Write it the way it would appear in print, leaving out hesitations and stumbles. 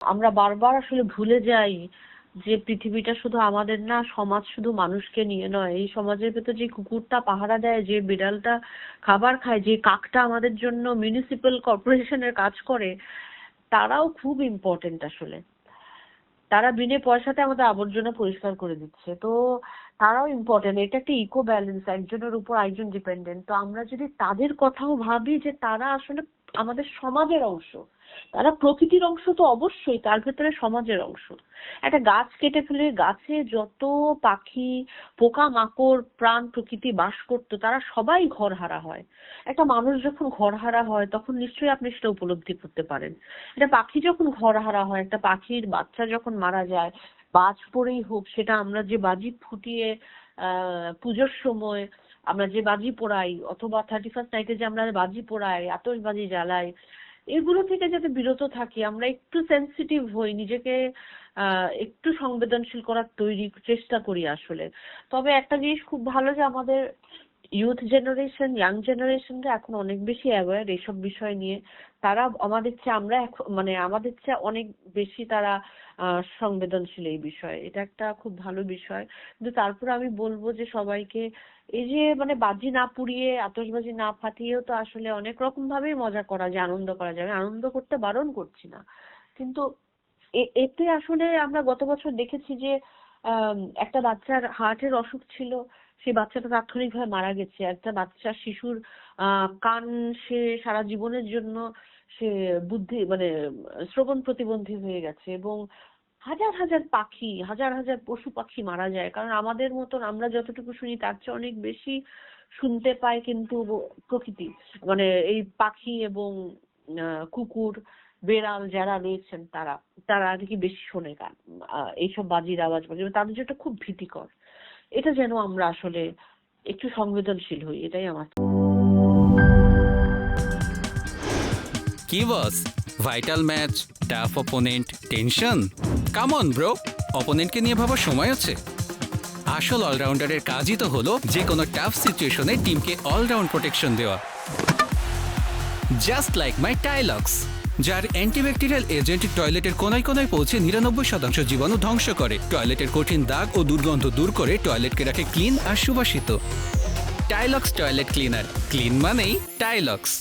আমরা বারবার আসলে ভুলে যাই যে পৃথিবীটা শুধু আমাদের না, সমাজ শুধু মানুষকে নিয়ে নয়। এই সমাজের ভেতর যে কুকুরটা পাহারা দেয়, যে বিড়ালটা খাবার খায়, যে কাকটা আমাদের জন্য মিউনিসিপ্যাল কর্পোরেশনের কাজ করে, তারাও খুব ইম্পর্টেন্ট আসলে। তারা বিনে পয়সাতে আমাদের আবর্জনা পরিষ্কার করে দিচ্ছে। তো তারাও ইম্পর্টেন্ট। এটা একটা ইকো ব্যালেন্স, একজনের উপর একজন ডিপেন্ডেন্ট। তো আমরা যদি তাদের কথাও ভাবি যে তারা আসলে আমাদের সমাজের অংশ, তারা প্রকৃতির অংশ তো অবশ্যই, তার ভেতরে সমাজের অংশ। একটা গাছ কেটে ফেলে গাছে যত পাখি, পোকা মাকড়, প্রাণ প্রকৃতি বাস করতো, তারা সবাই ঘরহারা হয়। একটা মানুষ যখন ঘরহারা হয় তখন নিশ্চয়ই আপনি সেটা উপলব্ধি করতে পারেন। একটা পাখি যখন ঘরহারা হয়, একটা পাখির বাচ্চা যখন মারা যায়, বাজ পড়েই হোক, সেটা আমরা যে বাজি ফুটিয়ে পুজোর সময় আমরা যে বাজি পোড়াই, অথবা 31st নাইটে যে আমরা বাজি পোড়াই, আতশবাজি জ্বালাই, এগুলো থেকে যাতে বিরত থাকি, আমরা একটু সেনসিটিভ হই, নিজেকে একটু সংবেদনশীল করার চেষ্টা করি আসলে। তবে একটা জিনিস খুব ভালো যে আমাদের ইউথ জেনারেশন, ইয়াং জেনারেশনরা এখন অনেক বেশি অ্যাওয়্যার এইসব বিষয় নিয়ে। তারা আমাদের চেয়ে, আমরা এখন মানে আমাদের চেয়ে অনেক বেশি তারা সংবেদনশীল এই বিষয়ে। এটা একটা খুব ভালো বিষয়। কিন্তু তারপরে আমি বলবো যে সবাইকে, এই যে মানে বাজি না পুড়িয়ে, আতশবাজি না ফাটিয়েও তো আসলে অনেক রকম ভাবেই মজা করা যায়, আনন্দ করা যায়। আমি আনন্দ করতে বারণ করছি না, কিন্তু এতে আসলে আমরা গত বছর দেখেছি যে একটা বাচ্চার হার্টের অসুখ ছিল, সেই বাচ্চাটা তাৎক্ষণিকভাবে মারা গেছে। একটা বাচ্চা শিশুর কান সে সারা জীবনের জন্য সে বুদ্ধি মানে শ্রবণ প্রতিবন্ধী হয়ে গেছে। এবং হাজার হাজার পাখি, হাজার হাজার পশু পাখি মারা যায়, কারণ আমাদের মতন আমরা যতটুকু শুনি তার চেয়ে অনেক বেশি শুনতে পায় কিন্তু প্রকৃতি, মানে এই পাখি এবং কুকুর, বেড়াল যারা রয়েছেন তারা তারা আর কি বেশি শোনে গান, এইসব বাজির আওয়াজ, বাজে তাদের জন্য খুব ভীতিকর। এটা যেন আমরা আসলে একটু সংবেদনশীল হই, এটাই আমার। কি boss, vital match, tough opponent, tension? Come on bro, অপোনেন্টকে নিয়ে ভাবার সময় আছে। আসল অলরাউন্ডারের কাজই তো হলো যে কোনো টাফ সিচুয়েশনে টিমকে অলরাউন্ড প্রোটেকশন দেওয়া। জাস্ট লাইক মাই টাইলক্স, যার অ্যান্টিব্যাকটেরিয়াল এজেন্ট টয়লেটের কোনায় কোনায় পৌঁছে 99% জীবাণু ধ্বংস করে, টয়লেটের কঠিন দাগ ও দুর্গন্ধ দূর করে টয়লেটকে রাখে ক্লিন আর সুবাসিত। টাইলক্স টয়লেট ক্লিনার, ক্লিন মানেই টাইলক্স।